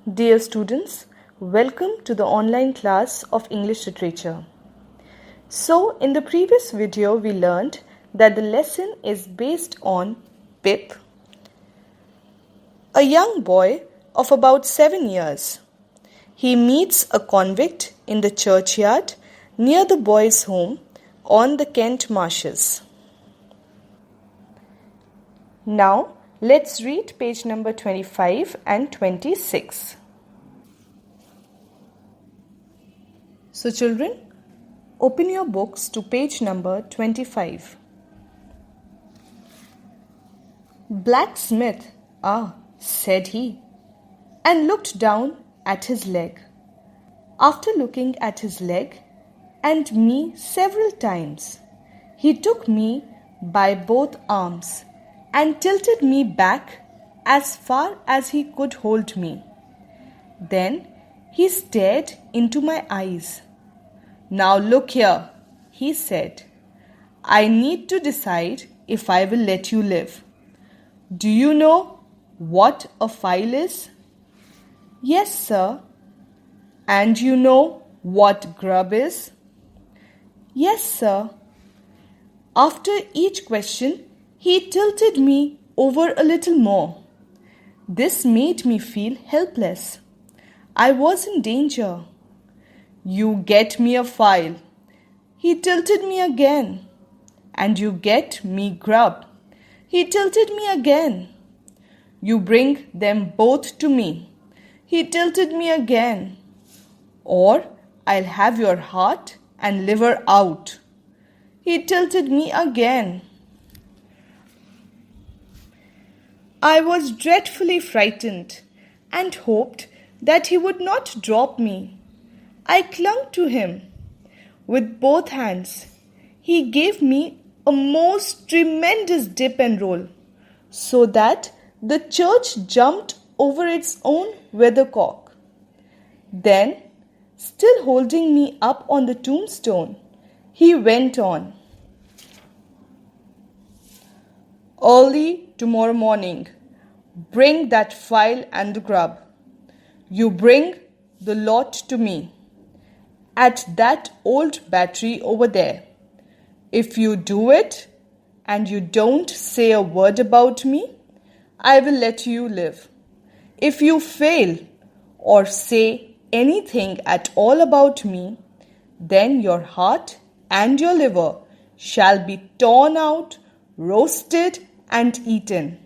Dear students, welcome to the online class of English Literature. So, in the previous video, we learned that the lesson is based on Pip, a young boy of about 7 years. He meets a convict in the churchyard near the boy's home on the Kent marshes. Now, let's read page number 25 and 26. So children, open your books to page number 25. "Blacksmith, said he, and looked down at his leg. After looking at his leg and me several times, he took me by both arms and tilted me back as far as he could hold me. Then he stared into my eyes. 'Now look here,' he said. 'I need to decide if I will let you live. Do you know what a file is?' 'Yes, sir.' 'And you know what grub is?' 'Yes, sir.' After each question, he tilted me over a little more. This made me feel helpless. I was in danger. 'You get me a file.' He tilted me again. 'And you get me grub.' He tilted me again. 'You bring them both to me.' He tilted me again. 'Or I'll have your heart and liver out.' He tilted me again. I was dreadfully frightened and hoped that he would not drop me. I clung to him with both hands. He gave me a most tremendous dip and roll, so that the church jumped over its own weathercock. Then, still holding me up on the tombstone, he went on. 'Early tomorrow morning, bring that file and the grub. You bring the lot to me at that old battery over there. If you do it and you don't say a word about me, I will let you live. If you fail or say anything at all about me, then your heart and your liver shall be torn out, roasted and eaten.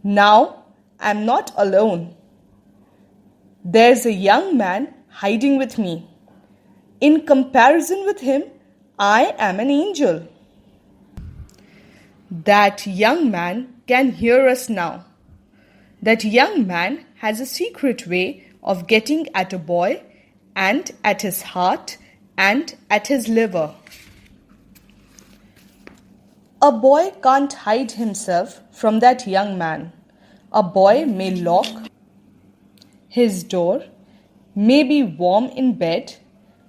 Now I'm not alone. There's a young man hiding with me. In comparison with him, I am an angel. That young man can hear us now. That young man has a secret way of getting at a boy and at his heart and at his liver. A boy can't hide himself from that young man. A boy may lock his door, may be warm in bed,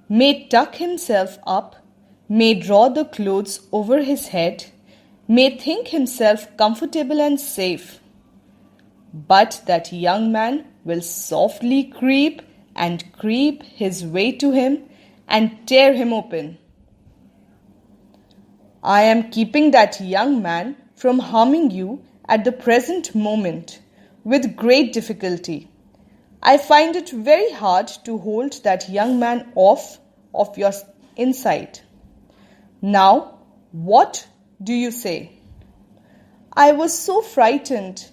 may tuck himself up, may draw the clothes over his head, may think himself comfortable and safe. But that young man will softly creep his way to him and tear him open. I am keeping that young man from harming you at the present moment with great difficulty. I find it very hard to hold that young man off of your inside. Now, what do you say?' I was so frightened,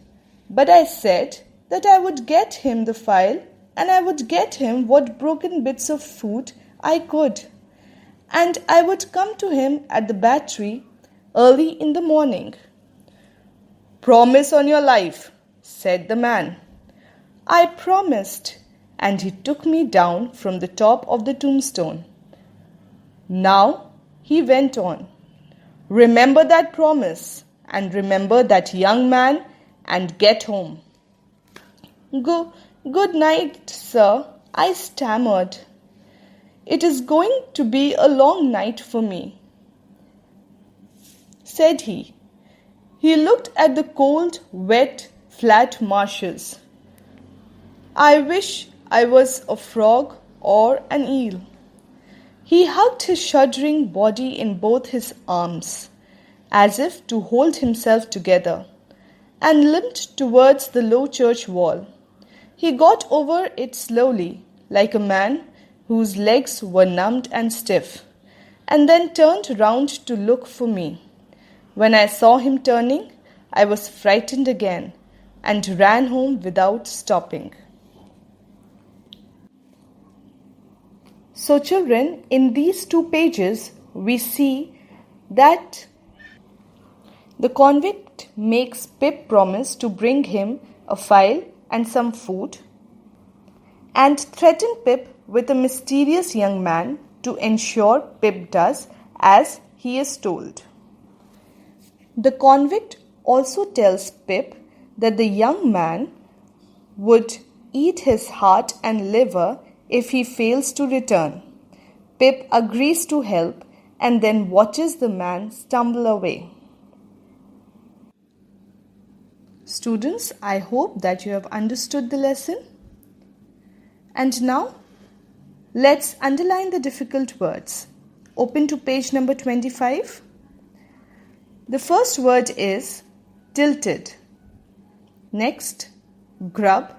but I said that I would get him the file and I would get him what broken bits of food I could, and I would come to him at the battery early in the morning. 'Promise on your life,' said the man. I promised, and he took me down from the top of the tombstone. Now, he went on, 'Remember that promise, and remember that young man, and get home.' 'Good night, sir,' I stammered. 'It is going to be a long night for me,' said he. He looked at the cold, wet, flat marshes. I wish I was a frog or an eel. He hugged his shuddering body in both his arms, as if to hold himself together, and limped towards the low church wall. He got over it slowly, like a man whose legs were numbed and stiff, and then turned round to look for me. When I saw him turning, I was frightened again and ran home without stopping. So children, in these 2 pages, we see that the convict makes Pip promise to bring him a file and some food, and threaten Pip with a mysterious young man to ensure Pip does as he is told. The convict also tells Pip that the young man would eat his heart and liver if he fails to return. Pip agrees to help and then watches the man stumble away. Students, I hope that you have understood the lesson. And now, let's underline the difficult words. Open to page number 25. The first word is tilted. Next, grub.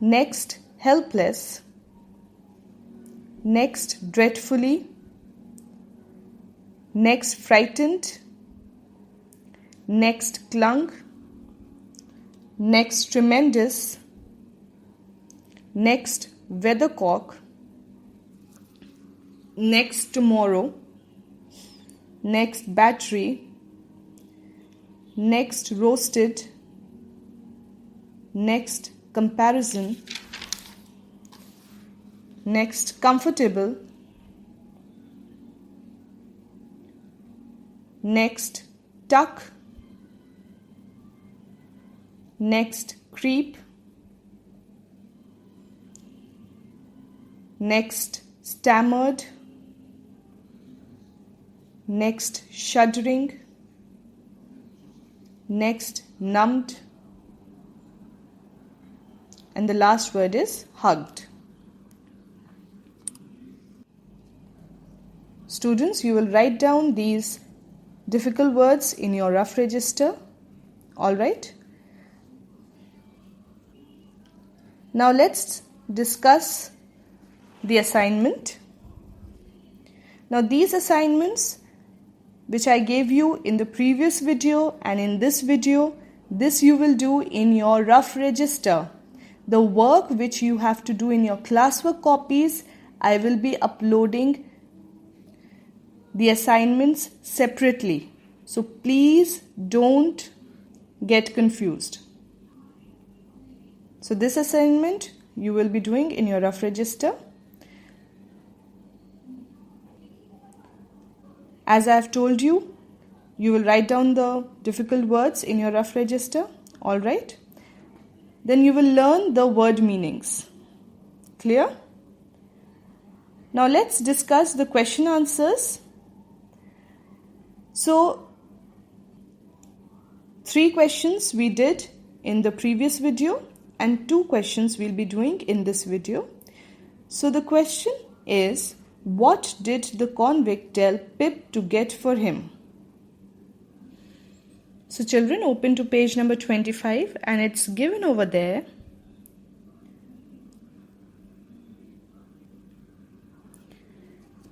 Next, helpless. Next, dreadfully. Next, frightened. Next, clung. Next, tremendous. Next, weathercock. Next, tomorrow. Next, battery. Next, roasted. Next, comparison. Next, comfortable. Next, tuck. Next, creep. Next, stammered. Next, shuddering. Next, numbed. And the last word is hugged. Students, you will write down these difficult words in your rough register. All right? Now let's discuss the assignment. Now these assignments which I gave you in the previous video and in this video, this you will do in your rough register. The work which you have to do in your classwork copies, I will be uploading the assignments separately. So please don't get confused. So this assignment you will be doing in your rough register. As I have told you, you will write down the difficult words in your rough register. All right? Then you will learn the word meanings. Clear? Now let's discuss the question answers. So 3 questions we did in the previous video and 2 questions we'll be doing in this video. So the question is, what did the convict tell Pip to get for him? So children, open to page number 25 and it's given over there.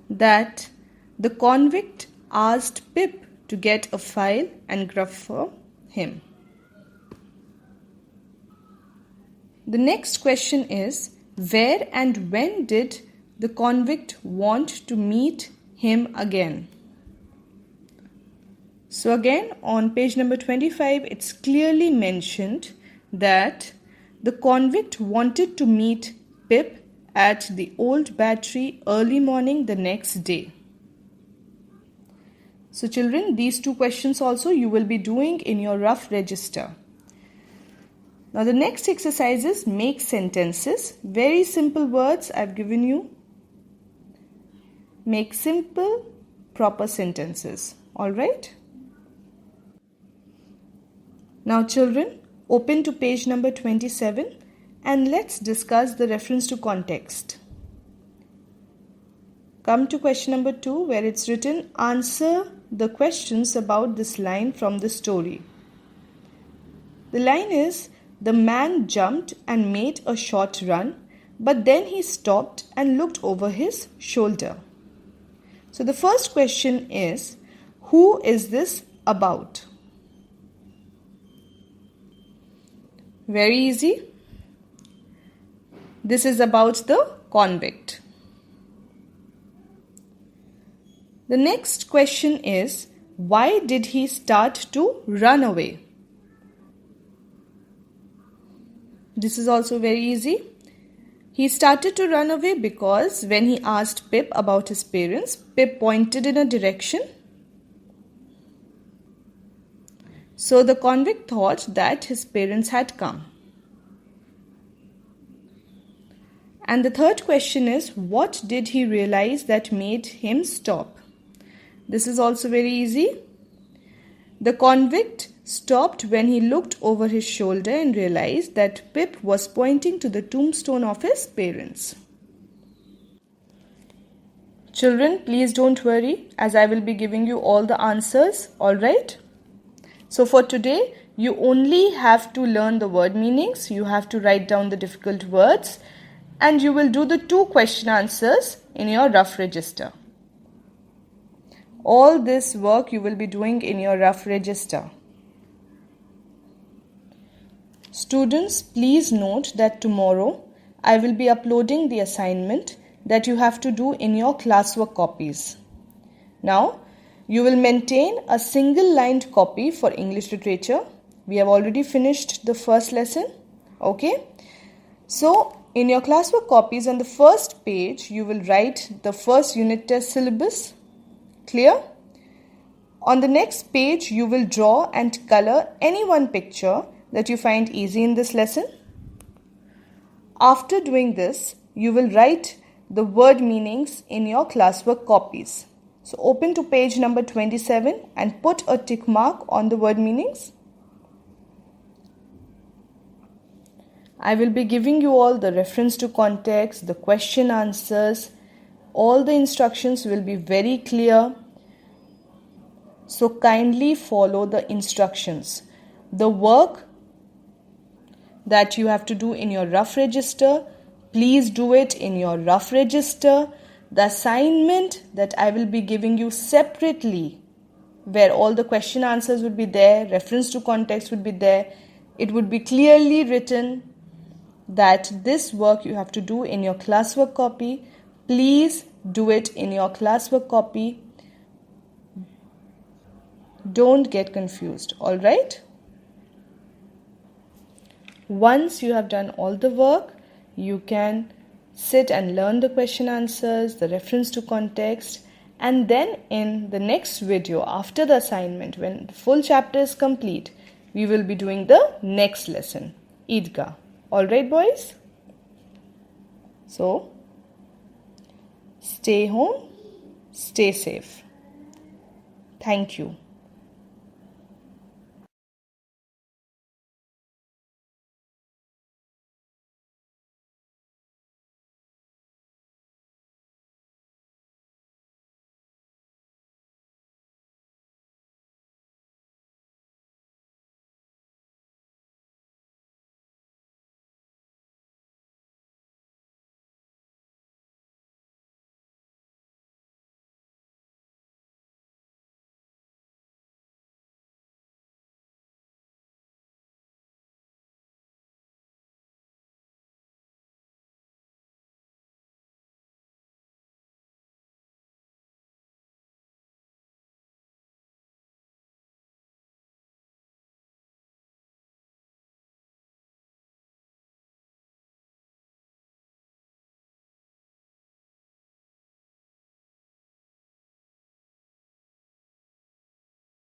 That the convict asked Pip to get a file and grub for him. The next question is, where and when did the convict want to meet him again? So again, on page number 25, it's clearly mentioned that the convict wanted to meet Pip at the old battery early morning the next day. So children, these 2 questions also you will be doing in your rough register. Now the next exercise is make sentences. Very simple words I've given you. Make simple, proper sentences. Alright? Now children, open to page number 27 and let's discuss the reference to context. Come to question number 2, where it's written, answer the questions about this line from the story. The line is, the man jumped and made a short run, but then he stopped and looked over his shoulder. So the first question is, who is this about? Very easy. This is about the convict. The next question is, why did he start to run away? This is also very easy. He started to run away because when he asked Pip about his parents, Pip pointed in a direction. So the convict thought that his parents had come. And the third question is, what did he realize that made him stop? This is also very easy. The convict stopped when he looked over his shoulder and realized that Pip was pointing to the tombstone of his parents. Children, please don't worry, as I will be giving you all the answers, alright? So for today, you only have to learn the word meanings, you have to write down the difficult words, and you will do the 2 question answers in your rough register. All this work you will be doing in your rough register. Students, please note that tomorrow I will be uploading the assignment that you have to do in your classwork copies. Now, you will maintain a single-lined copy for English literature. We have already finished the first lesson. Okay? So, in your classwork copies on the first page, you will write the first unit test syllabus. Clear? On the next page, you will draw and color any one picture that you find easy in this lesson. After doing this, you will write the word meanings in your classwork copies. So open to page number 27 and put a tick mark on the word meanings. I will be giving you all the reference to context, the question answers. All the instructions will be very clear. So kindly follow the instructions. The work that you have to do in your rough register, please do it in your rough register. The assignment that I will be giving you separately, where all the question answers would be there, reference to context would be there, it would be clearly written that this work you have to do in your classwork copy. Please do it in your classwork copy. Don't get confused, alright? Once you have done all the work, you can sit and learn the question answers, the reference to context, and then in the next video after the assignment, when the full chapter is complete, we will be doing the next lesson, Eidgah. Alright boys? So, stay home, stay safe. Thank you.